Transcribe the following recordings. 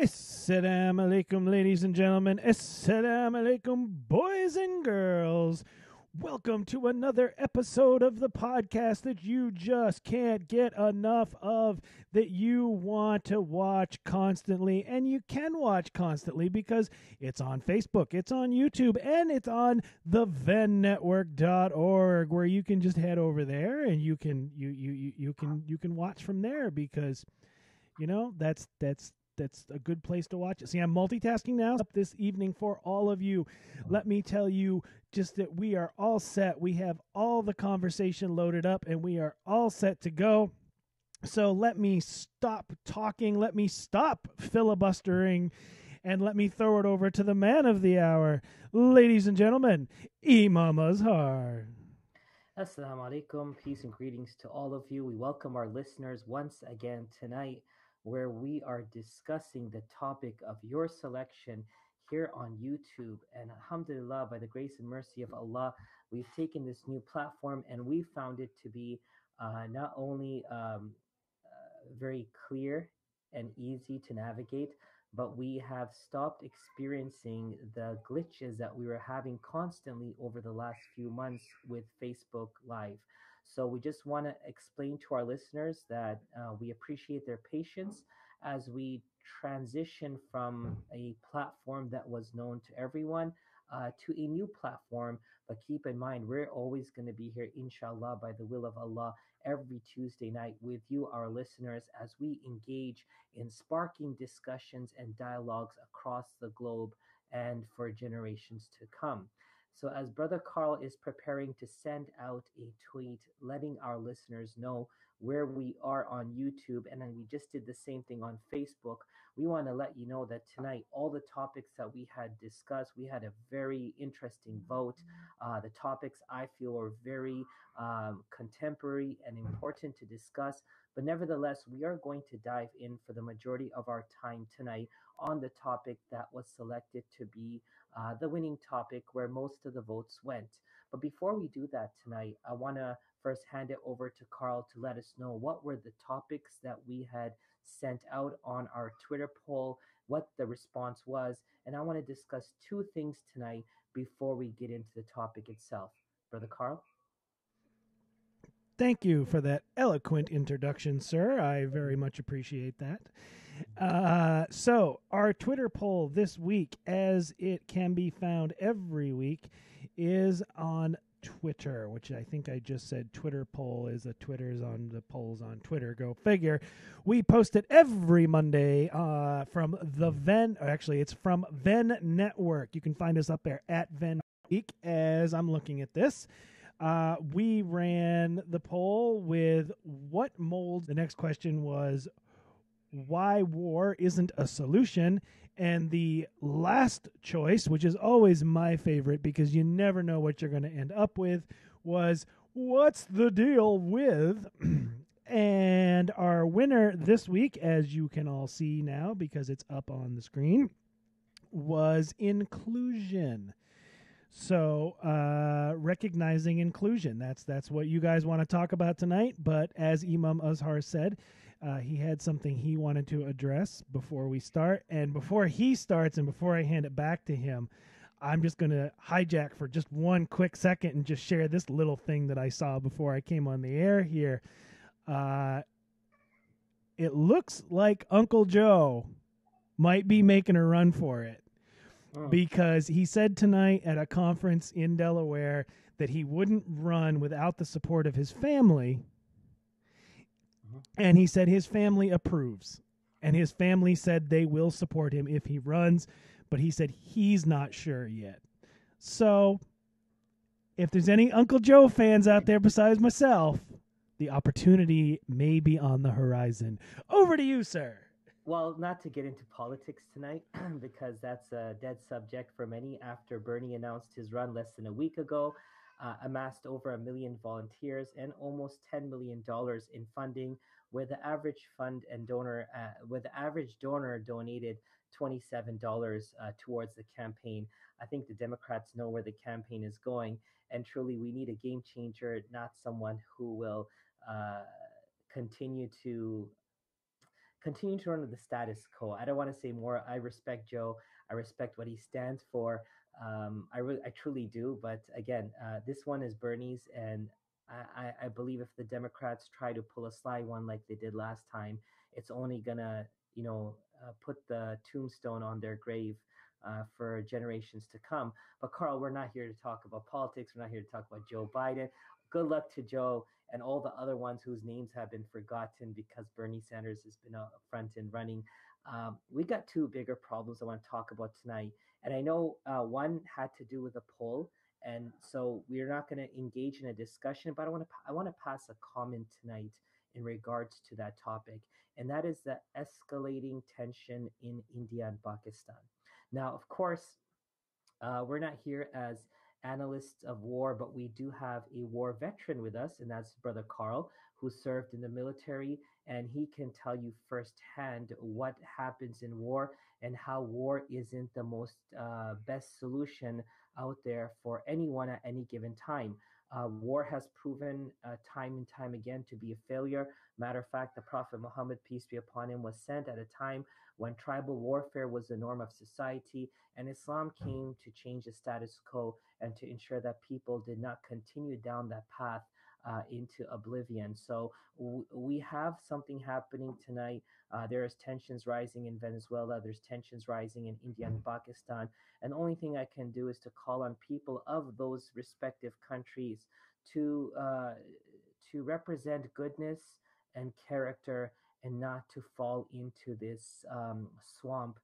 Assalamu alaikum, ladies and gentlemen. Assalamu alaikum, boys and girls. Welcome to another episode of the podcast that you just can't get enough of, that you want to watch constantly, and you can watch constantly because it's on Facebook, it's on YouTube, and it's on thevennetwork.org, where you can just head over there and you can watch from there, because that's a good place to watch it. See, I'm multitasking now up this evening for all of you. Let me tell you just that we are all set. We have all the conversation loaded up and we are all set to go. So let me stop talking. Let me stop filibustering, and let me throw it over to the man of the hour. Ladies and gentlemen, Imam Azhar. Assalamu alaikum, peace and greetings to all of you. We welcome our listeners once again tonight, where we are discussing the topic of your selection here on YouTube. And alhamdulillah, by the grace and mercy of Allah, we've taken this new platform and we found it to be not only very clear and easy to navigate, but we have stopped experiencing the glitches that we were having constantly over the last few months with Facebook Live. So we just want to explain to our listeners that we appreciate their patience as we transition from a platform that was known to everyone to a new platform. But keep in mind, we're always going to be here, inshallah, by the will of Allah, every Tuesday night with you, our listeners, as we engage in sparking discussions and dialogues across the globe and for generations to come. So, as Brother Carl is preparing to send out a tweet letting our listeners know where we are on YouTube, and then we just did the same thing on Facebook, we want to let you know that tonight, all the topics that we had discussed, we had a very interesting vote. The topics I feel are very contemporary and important to discuss. But nevertheless, we are going to dive in for the majority of our time tonight on the topic that was selected to be the winning topic where most of the votes went. But before we do that tonight, I want to first hand it over to Carl to let us know what were the topics that we had sent out on our Twitter poll, what the response was, and I want to discuss two things tonight before we get into the topic itself. Brother Carl? Thank you for that eloquent introduction, sir. I very much appreciate that. So, our Twitter poll this week, as it can be found every week, is on Twitter, which I think I just said Twitter poll is a Twitter's on the polls on Twitter. Go figure. We post it every Monday from the actually, it's from Venn Network. You can find us up there at Venn Week as I'm looking at this. We ran the poll with what mold. The next question was why war isn't a solution. And the last choice, which is always my favorite because you never know what you're going to end up with, was what's the deal with? And our winner this week, as you can all see now because it's up on the screen, was inclusion. So, recognizing inclusion, that's what you guys want to talk about tonight. But as Imam Azhar said, he had something he wanted to address before we start. And before he starts and before I hand it back to him, I'm just going to hijack for just one quick second and just share this little thing that I saw before I came on the air here. It looks like Uncle Joe might be making a run for it. Because he said tonight at a conference in Delaware that he wouldn't run without the support of his family. And he said his family approves. And his family said they will support him if he runs. But he said he's not sure yet. So if there's any Uncle Joe fans out there besides myself, the opportunity may be on the horizon. Over to you, sir. Well, not to get into politics tonight, because that's a dead subject for many after Bernie announced his run less than a week ago, amassed over 1 million volunteers and almost $10 million in funding, where the average donor donated $27 towards the campaign. I think the Democrats know where the campaign is going, and truly we need a game changer, not someone who will continue to continue to run with the status quo. I don't want to say more. I respect Joe. I respect what he stands for. I truly do. But again, this one is Bernie's, and I believe if the Democrats try to pull a sly one like they did last time, it's only gonna, put the tombstone on their grave for generations to come. But Carl, we're not here to talk about politics. We're not here to talk about Joe Biden. Good luck to Joe and all the other ones whose names have been forgotten because Bernie Sanders has been out front and running. We got two bigger problems I want to talk about tonight, and I know one had to do with a poll, and so we're not going to engage in a discussion. But I want to pass a comment tonight in regards to that topic, and that is the escalating tension in India and Pakistan. Now, of course, we're not here as analysts of war, but we do have a war veteran with us, and that's Brother Carl, who served in the military, and he can tell you firsthand what happens in war and how war isn't the most best solution out there for anyone at any given time. War has proven time and time again to be a failure. Matter of fact, the Prophet Muhammad, peace be upon him, was sent at a time when tribal warfare was the norm of society, and Islam came to change the status quo and to ensure that people did not continue down that path into oblivion. So we have something happening tonight. There's tensions rising in Venezuela. There's tensions rising in India and Pakistan. And the only thing I can do is to call on people of those respective countries to uh, to represent goodness and character and not to fall into this swamp,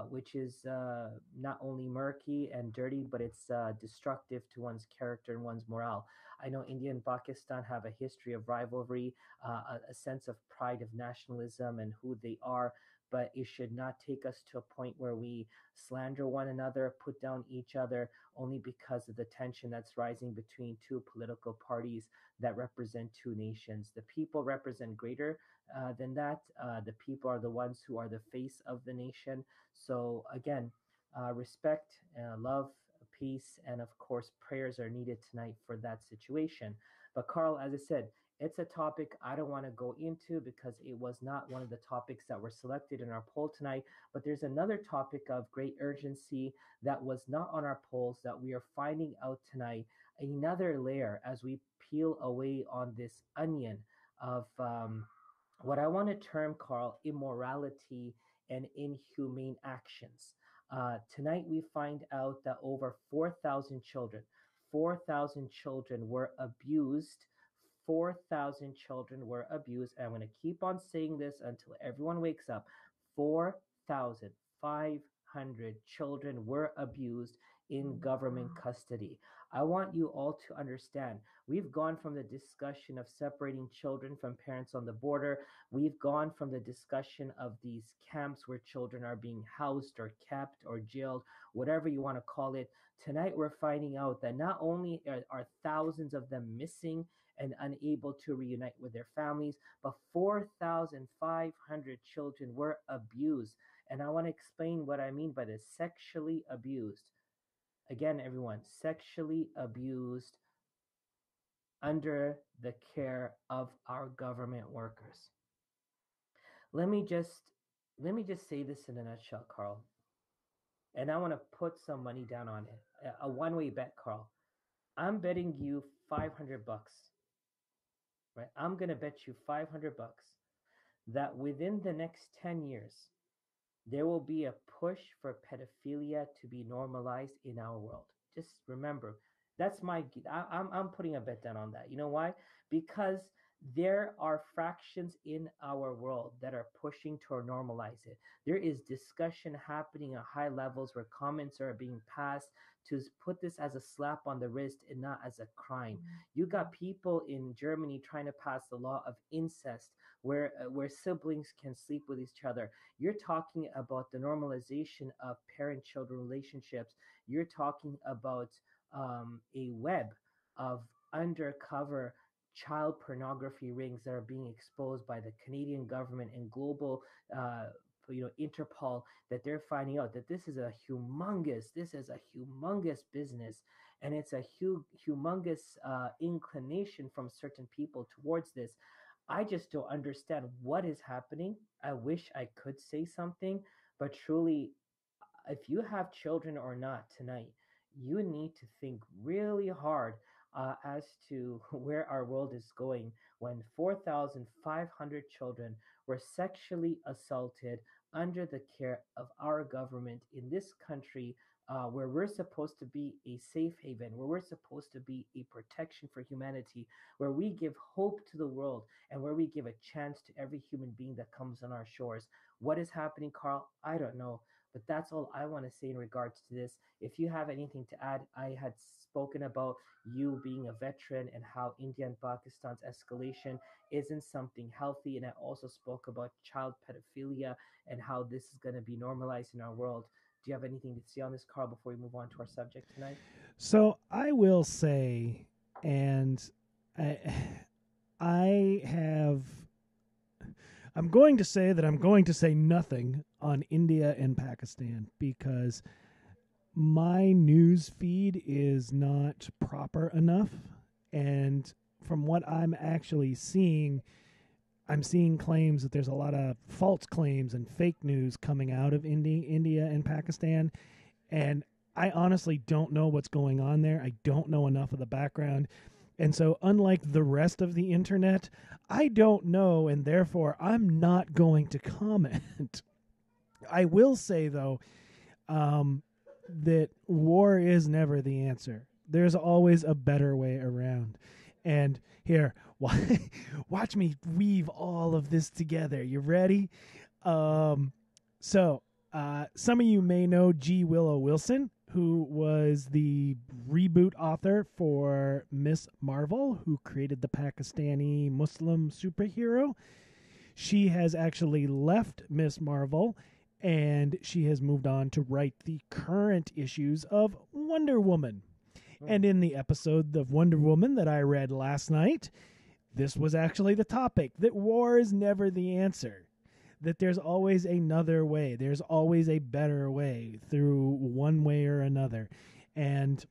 which is not only murky and dirty, but it's destructive to one's character and one's morale. I know India and Pakistan have a history of rivalry, a sense of pride of nationalism and who they are. But it should not take us to a point where we slander one another, put down each other, only because of the tension that's rising between two political parties that represent two nations. The people represent greater than that. The people are the ones who are the face of the nation. So, again, respect, love, peace, and of course, prayers are needed tonight for that situation. But, Carl, as I said, it's a topic I don't want to go into because it was not one of the topics that were selected in our poll tonight. But there's another topic of great urgency that was not on our polls that we are finding out tonight. Another layer as we peel away on this onion of what I want to term, Carl, immorality and inhumane actions. Tonight, we find out that over 4,000 children were abused. 4,000 children were abused. And I'm going to keep on saying this until everyone wakes up. 4,500 children were abused in government custody. I want you all to understand we've gone from the discussion of separating children from parents on the border. We've gone from the discussion of these camps where children are being housed or kept or jailed, whatever you want to call it. Tonight, we're finding out that not only are thousands of them missing and unable to reunite with their families, but 4,500 children were abused. And I want to explain what I mean by this: sexually abused. Again, everyone, sexually abused under the care of our government workers. Let me just say this in a nutshell, Carl. And I want to put some money down on it. A one-way bet, Carl. I'm betting you 500 bucks, right? I'm going to bet you 500 bucks that within the next 10 years, there will be a push for pedophilia to be normalized in our world. Just remember, that's I'm putting a bet down on that. You know why? Because there are fractions in our world that are pushing to normalize it. There is discussion happening at high levels where comments are being passed to put this as a slap on the wrist and not as a crime. You got people in Germany trying to pass the law of incest where siblings can sleep with each other. You're talking about the normalization of parent-children relationships. You're talking about a web of undercover child pornography rings that are being exposed by the Canadian government and global, Interpol, that they're finding out that this is a humongous business, and it's a humongous inclination from certain people towards this. I just don't understand what is happening. I wish I could say something, but truly, if you have children or not tonight, you need to think really hard as to where our world is going when 4,500 children were sexually assaulted under the care of our government in this country. Where we're supposed to be a safe haven, where we're supposed to be a protection for humanity, where we give hope to the world, and where we give a chance to every human being that comes on our shores. What is happening, Carl? I don't know, but that's all I want to say in regards to this. If you have anything to add, I had spoken about you being a veteran and how India and Pakistan's escalation isn't something healthy. And I also spoke about child pedophilia and how this is going to be normalized in our world. Do you have anything to say on this, Carl, before we move on to our subject tonight? So I will say, and I, I have. I'm going to say that I'm going to say nothing on India and Pakistan because my news feed is not proper enough. And from what I'm actually seeing, I'm seeing claims that there's a lot of false claims and fake news coming out of India and Pakistan. And I honestly don't know what's going on there. I don't know enough of the background. And so, unlike the rest of the internet, I don't know, and therefore I'm not going to comment. I will say, though, that war is never the answer. There's always a better way around. And here, watch me weave all of this together. You ready? So, some of you may know G. Willow Wilson, who was the reboot author for Miss Marvel, who created the Pakistani Muslim superhero. She has actually left Miss Marvel and she has moved on to write the current issues of Wonder Woman. And in the episode of Wonder Woman that I read last night, this was actually the topic, that war is never the answer, that there's always another way. There's always a better way through one way or another. And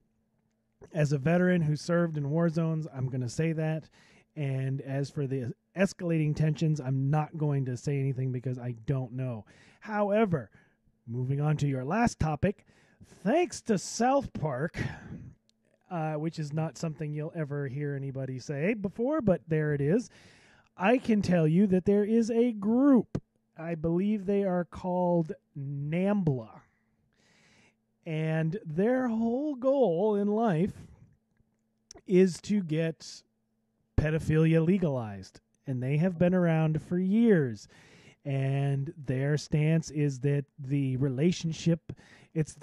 as a veteran who served in war zones, I'm going to say that. And as for the escalating tensions, I'm not going to say anything because I don't know. However, moving on to your last topic, thanks to South Park, which is not something you'll ever hear anybody say before, but there it is. I can tell you that there is a group. I believe they are called NAMBLA. And their whole goal in life is to get pedophilia legalized. And they have been around for years. And their stance is that the relationship, it's,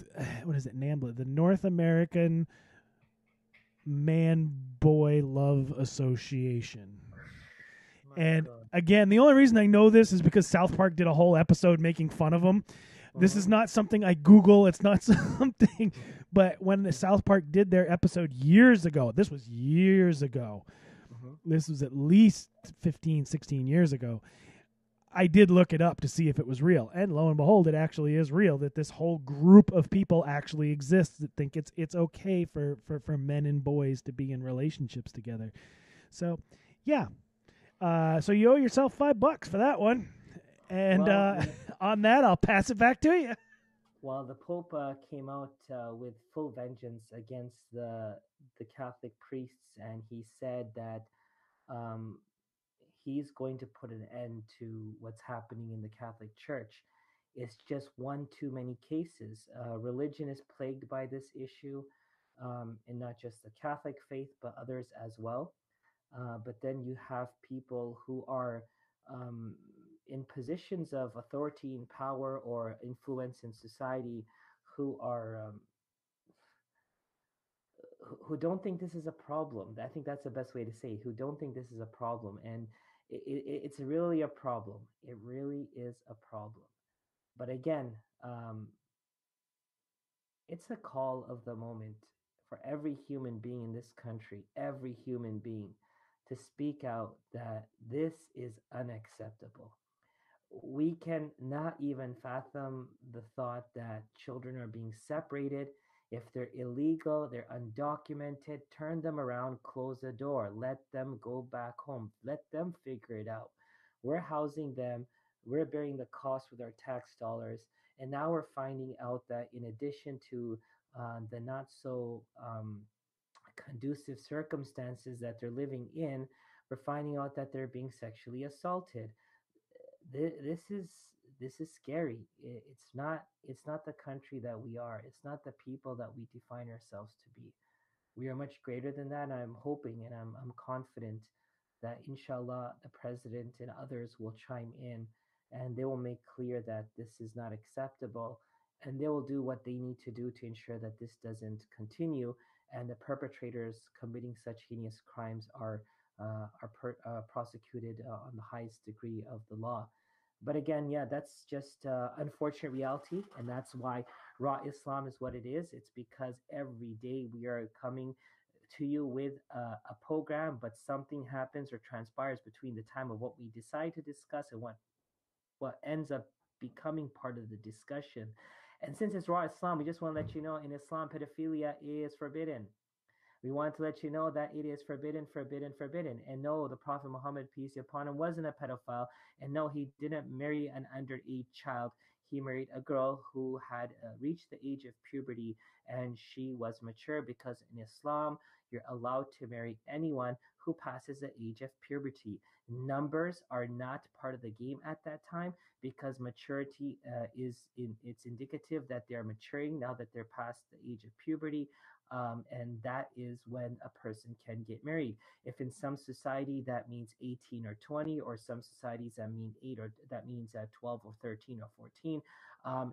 what is it, NAMBLA? The North American Man-Boy Love Association. And again, the only reason I know this is because South Park did a whole episode making fun of them. This is not something I Google. It's not something. But when the South Park did their episode years ago, this was years ago. This was at least 15, 16 years ago. I did look it up to see if it was real. And lo and behold, it actually is real, that this whole group of people actually exists that think it's okay for men and boys to be in relationships together. So, yeah. So you owe yourself $5 for that one. And on that, I'll pass it back to you. Well, the Pope came out with full vengeance against the Catholic priests, and he said that um, he's going to put an end to what's happening in the Catholic Church. It's just one too many cases. Religion is plagued by this issue, and not just the Catholic faith, but others as well. But then you have people who are um, in positions of authority and power or influence in society who are who don't think this is a problem. I think that's the best way to say it, who don't think this is a problem, and it's really a problem. It really is a problem. But again, it's a call of the moment for every human being in this country, every human being, to speak out that this is unacceptable. We can not even fathom the thought that children are being separated If they're illegal, they're undocumented, turn them around, close the door, let them go back home, let them figure it out. We're housing them, we're bearing the cost with our tax dollars, and now we're finding out that in addition to the not so conducive circumstances that they're living in, we're finding out that they're being sexually assaulted. This is scary. It's not the country that we are. It's not the people that we define ourselves to be. We are much greater than that. And I'm hoping and I'm confident that inshallah the president and others will chime in and they will make clear that this is not acceptable and they will do what they need to do to ensure that this doesn't continue and the perpetrators committing such heinous crimes are prosecuted on the highest degree of the law. But again, yeah, that's just unfortunate reality, and that's why Raw Islam is what it is. It's because every day we are coming to you with a program, but something happens or transpires between the time of what we decide to discuss and what ends up becoming part of the discussion. And since it's Raw Islam, we just want to let you know in Islam, pedophilia is forbidden. We want to let you know that it is forbidden, forbidden, forbidden. And no, the Prophet Muhammad, peace be upon him, wasn't a pedophile. And no, he didn't marry an underage child. He married a girl who had reached the age of puberty and she was mature because in Islam, you're allowed to marry anyone who passes the age of puberty. Numbers are not part of the game at that time because maturity it's indicative that they're maturing now that they're past the age of puberty, and that is when a person can get married. If in some society that means 18 or 20, or some societies that mean 8 or that means 12 or 13 or 14,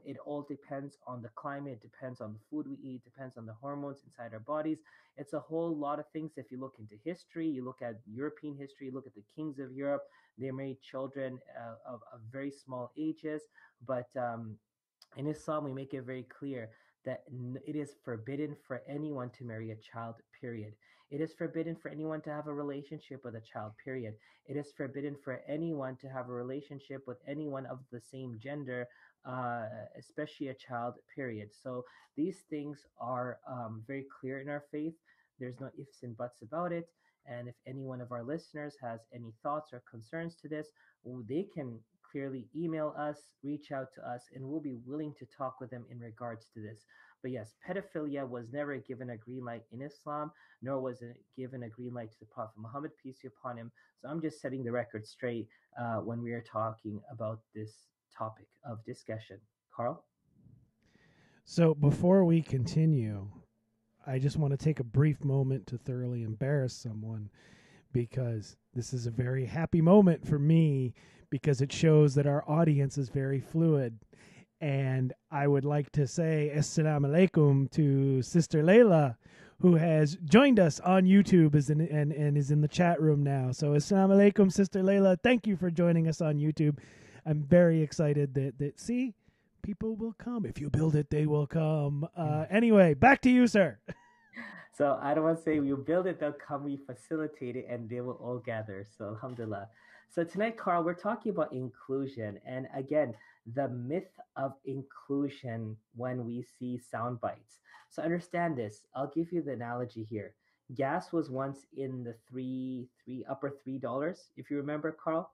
it all depends on the climate, depends on the food we eat, depends on the hormones inside our bodies. It's a whole lot of things. If you look into history, you look at European history, you look at the kings of Europe, they married children of very small ages, but in Islam, we make it very clear that it is forbidden for anyone to marry a child, period. It is forbidden for anyone to have a relationship with a child, period. It is forbidden for anyone to have a relationship with anyone of the same gender, especially a child, period. So these things are very clear in our faith. There's no ifs and buts about it. And if any one of our listeners has any thoughts or concerns to this, they can clearly email us, reach out to us, and we'll be willing to talk with them in regards to this. But yes, pedophilia was never given a green light in Islam, nor was it given a green light to the Prophet Muhammad, peace be upon him. So I'm just setting the record straight when we are talking about this topic of discussion. Carl? So before we continue, I just want to take a brief moment to thoroughly embarrass someone because this is a very happy moment for me because it shows that our audience is very fluid. And I would like to say Assalamu alaikum to Sister Layla, who has joined us on YouTube and is in the chat room now. So Assalamu alaikum, Sister Layla. Thank you for joining us on YouTube. I'm very excited that see, people will come. If you build it, they will come. Anyway, back to you, sir. So I don't want to say we build it, they'll come, we facilitate it, and they will all gather. So alhamdulillah. So tonight, Carl, we're talking about inclusion. And again, the myth of inclusion when we see sound bites. So understand this. I'll give you the analogy here. Gas was once in the upper $3, if you remember, Carl.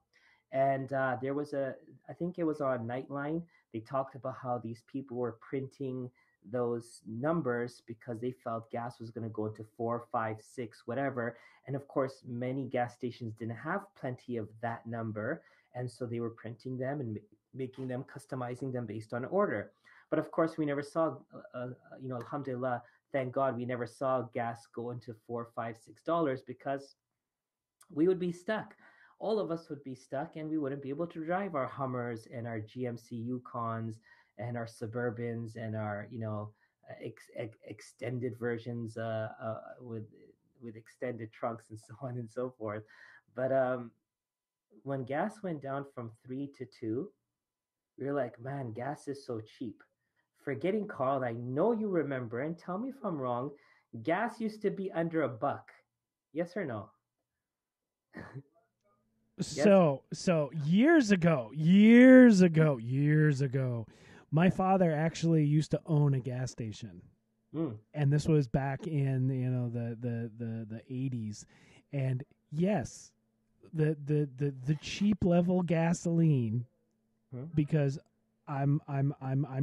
And there was I think it was on Nightline. They talked about how these people were printing those numbers because they felt gas was going to go into 4, 5, 6, whatever. And of course, many gas stations didn't have plenty of that number. And so they were printing them and making them, customizing them based on order. But of course, we never saw, alhamdulillah, thank God, we never saw gas go into 4, 5, $6 because we would be stuck. All of us would be stuck and we wouldn't be able to drive our Hummers and our GMC Yukons and our Suburbans and our, extended versions with extended trunks and so on and so forth. But when gas went down from 3 to 2, we were like, man, gas is so cheap. Forgetting Carl, and I know you remember, and tell me if I'm wrong, gas used to be under $1. Yes or no? So years ago, my father actually used to own a gas station. Mm. And this was back in the 80s. And yes, the cheap level gasoline, Mm. because I'm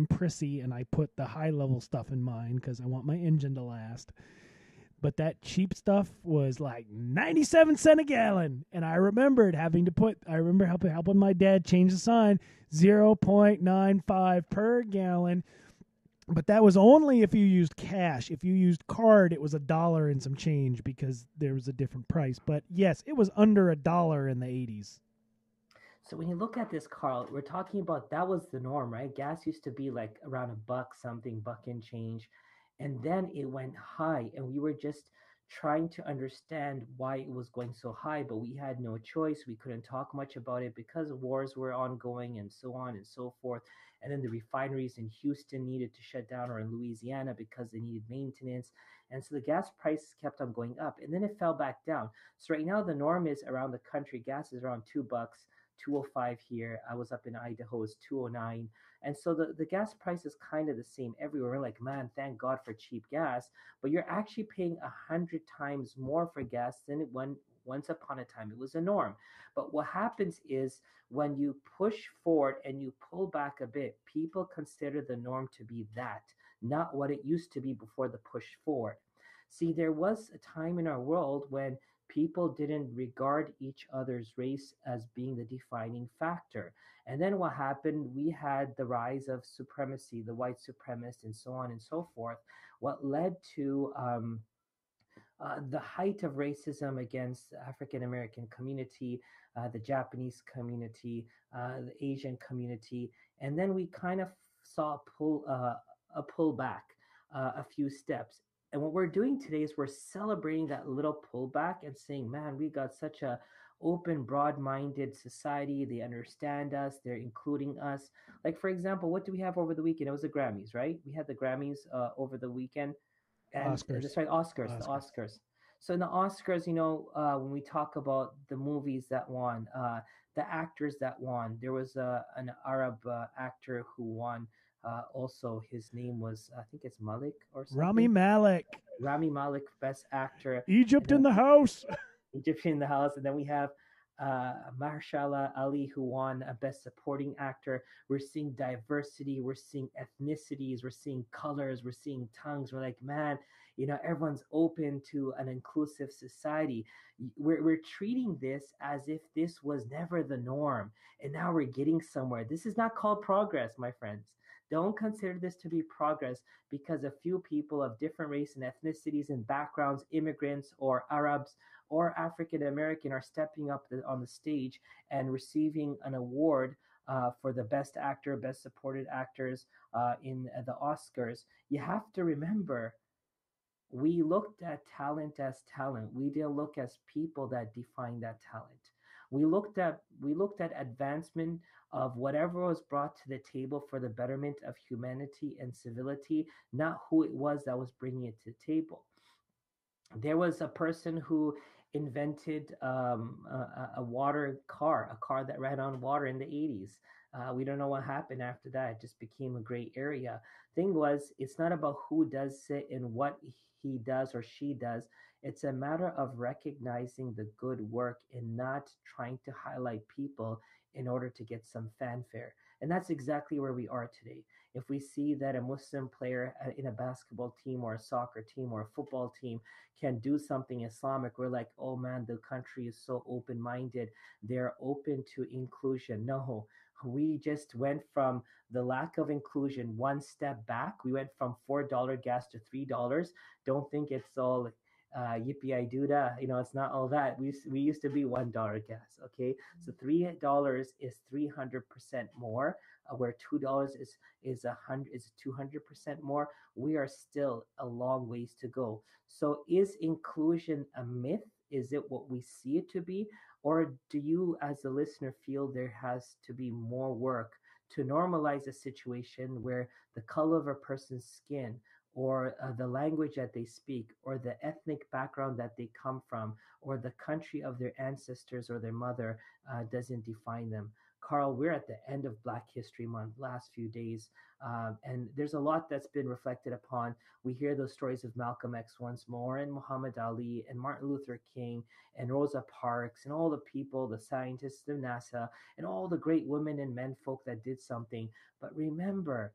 prissy and I put the high level stuff in mine because I want my engine to last. But that cheap stuff was like 97 cents a gallon, and I remembered having to put. I remember helping my dad change the sign, 0.95 per gallon. But that was only if you used cash. If you used card, it was $1 and some change because there was a different price. But yes, it was under $1 in the 80s. So when you look at this, Carl, we're talking about that was the norm, right? Gas used to be like around a buck something, buck and change. And then it went high, and we were just trying to understand why it was going so high, but we had no choice. We couldn't talk much about it because wars were ongoing and so on and so forth. And then the refineries in Houston needed to shut down, or in Louisiana, because they needed maintenance. And so the gas prices kept on going up, and then it fell back down. So right now the norm is around the country, gas is around $2, 205 here. I was up in Idaho, it's 209. And so the gas price is kind of the same everywhere. We're like, man, thank God for cheap gas. But you're actually paying 100 times more for gas than once upon a time it was a norm. But what happens is when you push forward and you pull back a bit, people consider the norm to be that, not what it used to be before the push forward. See, there was a time in our world when people didn't regard each other's race as being the defining factor. And then what happened? We had the rise of supremacy, the white supremacists, and so on and so forth. What led to the height of racism against the African American community, the Japanese community, the Asian community, and then we kind of saw a pullback, a few steps. And what we're doing today is we're celebrating that little pullback and saying, "Man, we got such a open, broad-minded society. They understand us. They're including us." Like for example, what do we have over the weekend? It was the Grammys, right? We had the Grammys over the weekend, and Oscars. that's right, Oscars, the Oscars. Oscars. So in the Oscars, when we talk about the movies that won, the actors that won, there was an Arab actor who won. Also, his name was, I think it's Malik or Rami something. Malek. Rami Malek, best actor. And Egypt in then the house. Egyptian in the house, and then we have Mahershala Ali, who won a Best Supporting Actor. We're seeing diversity, we're seeing ethnicities, we're seeing colors, we're seeing tongues. We're like, man, everyone's open to an inclusive society. We're treating this as if this was never the norm, and now we're getting somewhere. This is not called progress, my friends. Don't consider this to be progress because a few people of different race and ethnicities and backgrounds, immigrants or Arabs or African American, are stepping up on the stage and receiving an award for the best actor, best supported actors in the Oscars. You have to remember, we looked at talent as talent. We didn't look as people that define that talent. We looked at advancement of whatever was brought to the table for the betterment of humanity and civility, not who it was that was bringing it to the table. There was a person who invented a water car, a car that ran on water in the 80s. We don't know what happened after that. It just became a gray area. Thing was, it's not about who does it and what he does or she does. It's a matter of recognizing the good work and not trying to highlight people in order to get some fanfare. And that's exactly where we are today. If we see that a Muslim player in a basketball team or a soccer team or a football team can do something Islamic, we're like, oh man, the country is so open minded. They're open to inclusion. No, we just went from the lack of inclusion one step back. We went from $4 gas to $3. Don't think it's all yippee I do that. It's not all that. We used to be $1 gas. Okay, so $3 is 300% more. Where $2 is 200% more. We are still a long ways to go. So is inclusion a myth? Is it what we see it to be? Or do you, as a listener, feel there has to be more work to normalize a situation where the color of a person's skin, or the language that they speak, or the ethnic background that they come from, or the country of their ancestors or their mother doesn't define them? Carl, we're at the end of Black History Month, last few days, and there's a lot that's been reflected upon. We hear those stories of Malcolm X once more, and Muhammad Ali, and Martin Luther King, and Rosa Parks, and all the people, the scientists of NASA, and all the great women and men folk that did something. But remember,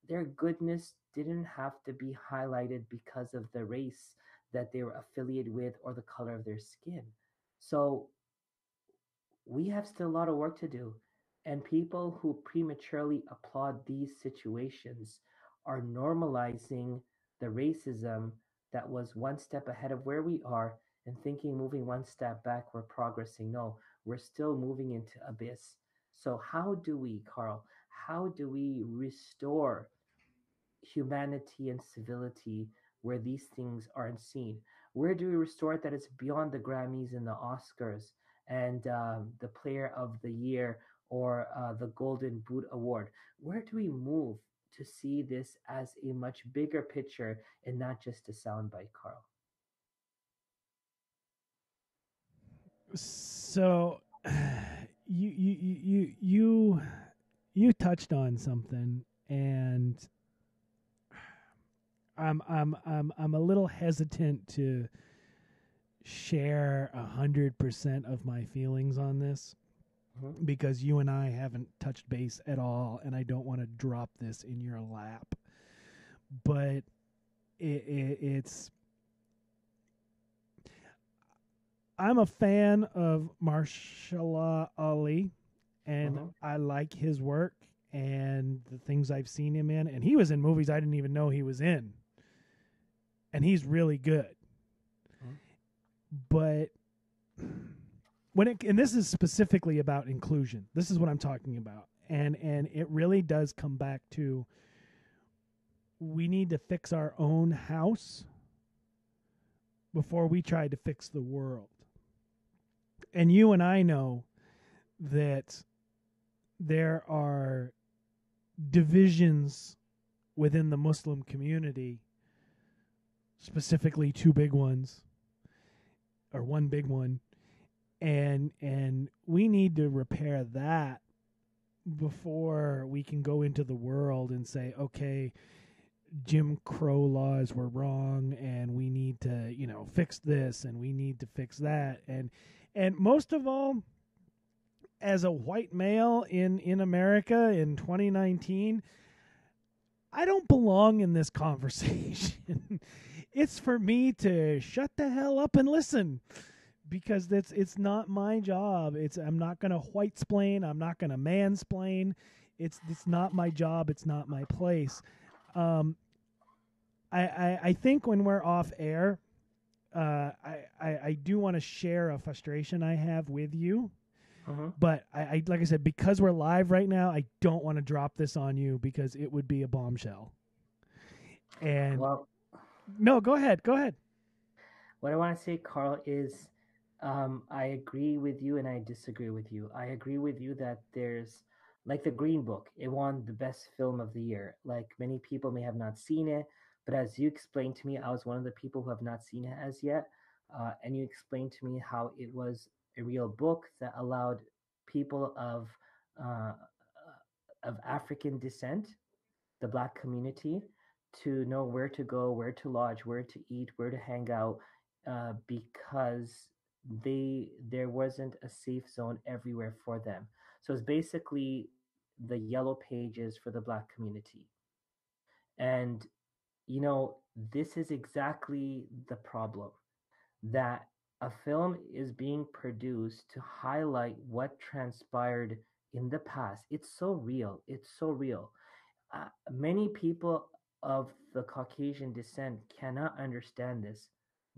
their goodness didn't have to be highlighted because of the race that they were affiliated with or the color of their skin. So we have still a lot of work to do. And people who prematurely applaud these situations are normalizing the racism that was one step ahead of where we are and thinking moving one step back, we're progressing. No, we're still moving into abyss. So, how do we, Carl, how do we restore humanity and civility where these things aren't seen? Where do we restore it that it's beyond the Grammys and the Oscars and the Player of the Year or the Golden Boot Award? Where do we move to see this as a much bigger picture and not just a soundbite, Carl? So you touched on something, and I'm a little hesitant to share 100% of my feelings on this Hmm. because you and I haven't touched base at all, and I don't want to drop this in your lap. But it's I'm a fan of Marshala Ali, and Hmm. I like his work and the things I've seen him in. And he was in movies I didn't even know he was in, and he's really good. Hmm. But and this is specifically about inclusion. This is what I'm talking about, and it really does come back to we need to fix our own house before we try to fix the world. And you and I know that there are divisions within the Muslim community, specifically two big ones or one big one, and we need to repair that before we can go into the world and say, okay, Jim Crow laws were wrong and we need to, fix this and we need to fix that. And most of all, as a white male in America in 2019, I don't belong in this conversation. It's for me to shut the hell up and listen because it's not my job. I'm not going to white splain, I'm not going to mansplain. It's not my job, it's not my place. Um I think when we're off air, I do want to share a frustration I have with you. Hmm. But I like I said, because we're live right now, I don't want to drop this on you because it would be a bombshell. And Well, no, go ahead, go ahead. what I want to say, Carl, is I agree with you and I disagree with you. I agree with you that there's, like the Green Book, it won the best film of the year. Like many people may have not seen it, but as you explained to me, I was one of the people who have not seen it as yet. And you explained to me how it was a real book that allowed people uh, of African descent, the Black community, to know where to go, where to lodge, where to eat, where to hang out, because there wasn't a safe zone everywhere for them. So it's basically the yellow pages for the Black community. And this is exactly the problem, that a film is being produced to highlight what transpired in the past. It's so real. It's so real. Many people of the Caucasian descent cannot understand this.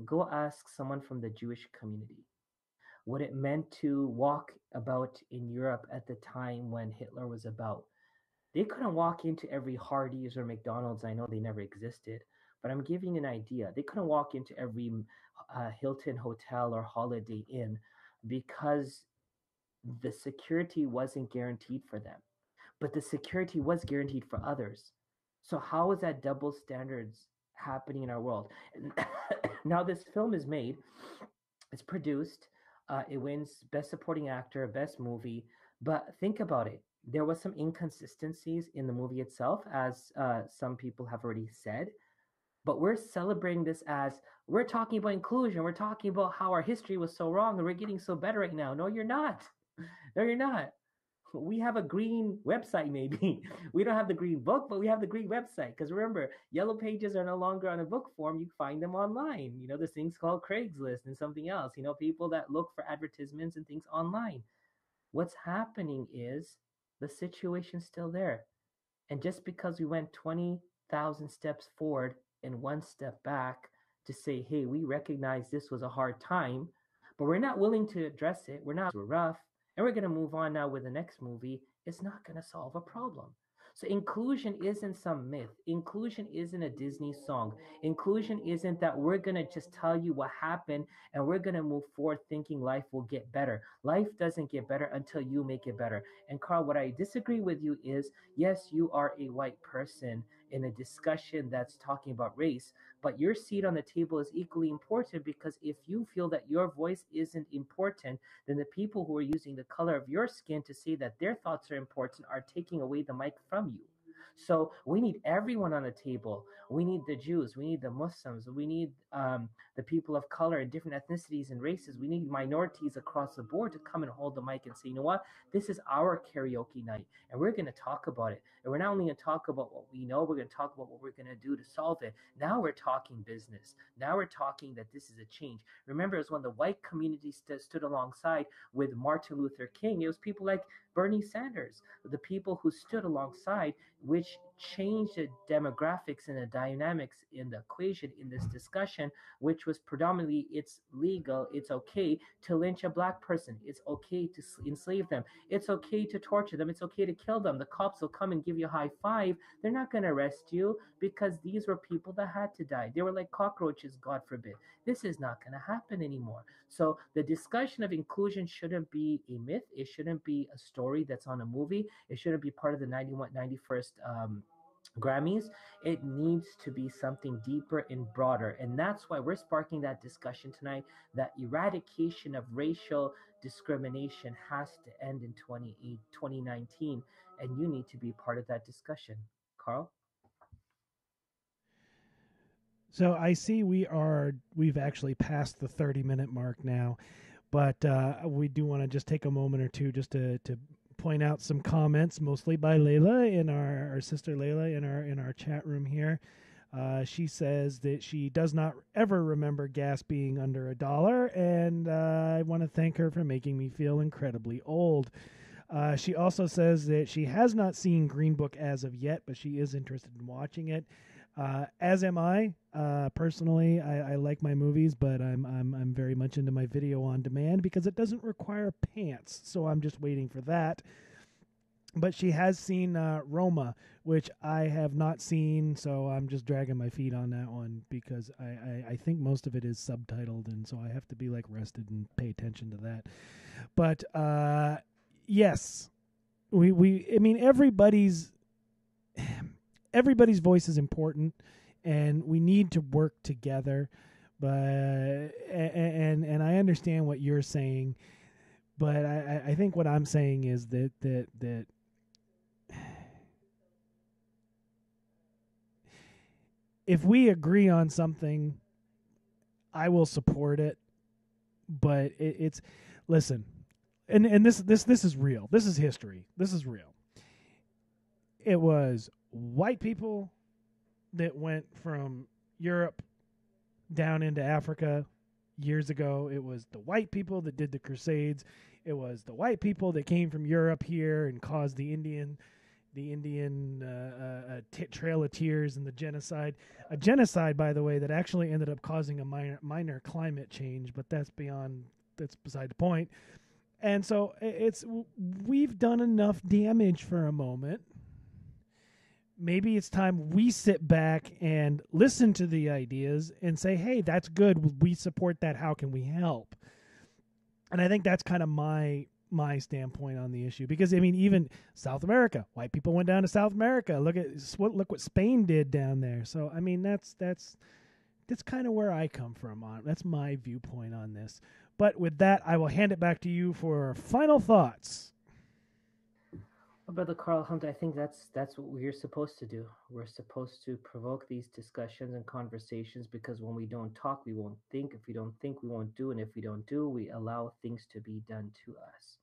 Go ask someone from the Jewish community what it meant to walk about in Europe at the time when Hitler was about. They couldn't walk into every Hardee's or McDonald's. I know they never existed, but I'm giving you an idea. They couldn't walk into every Hilton hotel or Holiday Inn because the security wasn't guaranteed for them, but the security was guaranteed for others. So how is that double standards happening in our world? Now this film is made, it's produced, it wins Best Supporting Actor, Best Movie. But think about it. There was some inconsistencies in the movie itself, as some people have already said. But we're celebrating this as we're talking about inclusion. We're talking about how our history was so wrong and we're getting so better right now. No, you're not. No, you're not. We have a green website, maybe. We don't have the green book, but we have the green website. Because remember, yellow pages are no longer on a book form. You find them online. There's things called Craigslist and something else. People that look for advertisements and things online. What's happening is the situation's still there. And just because we went 20,000 steps forward and one step back to say, hey, we recognize this was a hard time, but we're not willing to address it. We're not, we're rough, and we're going to move on now with the next movie. It's not going to solve a problem. So inclusion isn't some myth. Inclusion isn't a Disney song. Inclusion isn't that we're going to just tell you what happened and we're going to move forward thinking life will get better. Life doesn't get better until you make it better. And Carl, what I disagree with you is yes, you are a white person in a discussion that's talking about race, but your seat on the table is equally important because if you feel that your voice isn't important, then the people who are using the color of your skin to say that their thoughts are important are taking away the mic from you. So we need everyone on the table. We need the Jews. We need the Muslims. We need the people of color and different ethnicities and races. We need minorities across the board to come and hold the mic and say, you know what? This is our karaoke night, and we're going to talk about it. And we're not only going to talk about what we know, we're going to talk about what we're going to do to solve it. Now we're talking business. Now we're talking that this is a change. Remember, it was when the white community stood alongside with Martin Luther King. It was people like Bernie Sanders, the people who stood alongside, which changed the demographics and the dynamics in the equation in this discussion, which was predominantly it's legal, it's okay to lynch a black person, it's okay to enslave them, it's okay to torture them, it's okay to kill them. The cops will come and give you a high five. They're not going to arrest you because these were people that had to die. They were like cockroaches, God forbid. This is not going to happen anymore. So the discussion of inclusion shouldn't be a myth. It shouldn't be a story that's on a movie. It shouldn't be part of the 91st Grammys. It needs to be something deeper and broader. And that's why we're sparking that discussion tonight, that eradication of racial discrimination has to end in 2019. And you need to be part of that discussion. Carl? So I see we've actually passed the 30-minute mark now, but we do want to just take a moment or two just to point out some comments, mostly by Layla in our sister Layla in our chat room here. She says that she does not ever remember gas being under $1, and I want to thank her for making me feel incredibly old. She also says that she has not seen Green Book as of yet, but she is interested in watching it. As am I. Personally, I like my movies, but I'm very much into my video on demand because it doesn't require pants. So I'm just waiting for that. But she has seen Roma, which I have not seen, so I'm just dragging my feet on that one because I think most of it is subtitled, and so I have to be like rested and pay attention to that. But yes, I mean everybody's voice is important, and we need to work together. But and I understand what you're saying, but I think what I'm saying is that if we agree on something, I will support it. But it's listen, and this is real. This is history. This is real. It was white people that went from Europe down into Africa years ago. It was the white people that did the Crusades. It was the white people that came from Europe here and caused the Indian Trail of Tears and the genocide. A genocide, by the way, that actually ended up causing a minor climate change, but that's beside the point. And so we've done enough damage for a moment. Maybe it's time we sit back and listen to the ideas and say, hey, that's good. We support that. How can we help? And I think that's kind of my standpoint on the issue. Because, I mean, even South America, white people went down to South America. Look what Spain did down there. So, I mean, that's kind of where I come from. That's my viewpoint on this. But with that, I will hand it back to you for final thoughts. Well, Brother Carl Hunt, I think that's what we're supposed to do. We're supposed to provoke these discussions and conversations because when we don't talk, we won't think. If we don't think, we won't do. And if we don't do, we allow things to be done to us.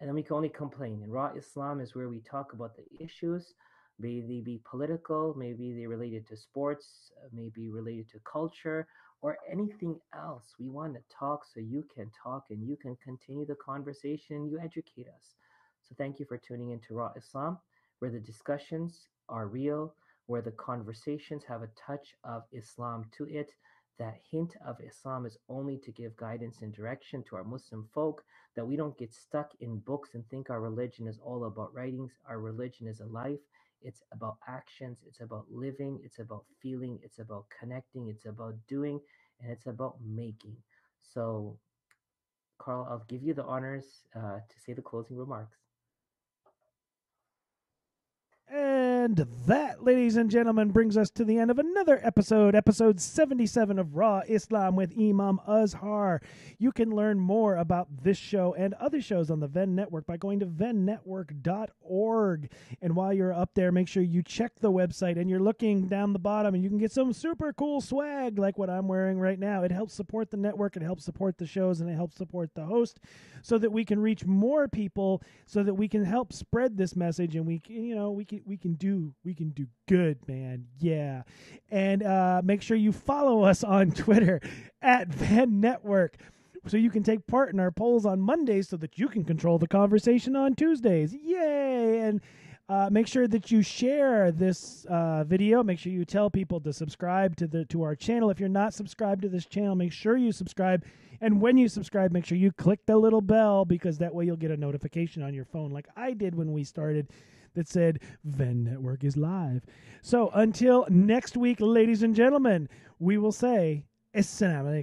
And then we can only complain. And Raw Islam is where we talk about the issues, may they be political, maybe they related to sports, maybe related to culture, or anything else. We want to talk so you can talk and you can continue the conversation and you educate us. So thank you for tuning into Raw Islam, where the discussions are real, where the conversations have a touch of Islam to it. That hint of Islam is only to give guidance and direction to our Muslim folk, that we don't get stuck in books and think our religion is all about writings. Our religion is a life. It's about actions. It's about living. It's about feeling. It's about connecting. It's about doing. And it's about making. So, Carl, I'll give you the honors to say the closing remarks. And that, ladies and gentlemen, brings us to the end of another episode 77 of Raw Islam with Imam Azhar. You can learn more about this show and other shows on the Venn Network by going to vennetwork.org. And while you're up there, make sure you check the website and you're looking down the bottom and you can get some super cool swag like what I'm wearing right now. It helps support the network, it helps support the shows, and it helps support the host so that we can reach more people, so that we can help spread this message, and we can do good, man. Yeah. And make sure you follow us on Twitter at Venn Network so you can take part in our polls on Mondays so that you can control the conversation on Tuesdays. Yay. And make sure that you share this video. Make sure you tell people to subscribe to our channel. If you're not subscribed to this channel, make sure you subscribe. And when you subscribe, make sure you click the little bell, because that way you'll get a notification on your phone like I did when we started that said Venn Network is live. So until next week, ladies and gentlemen, we will say Assalamu alaikum.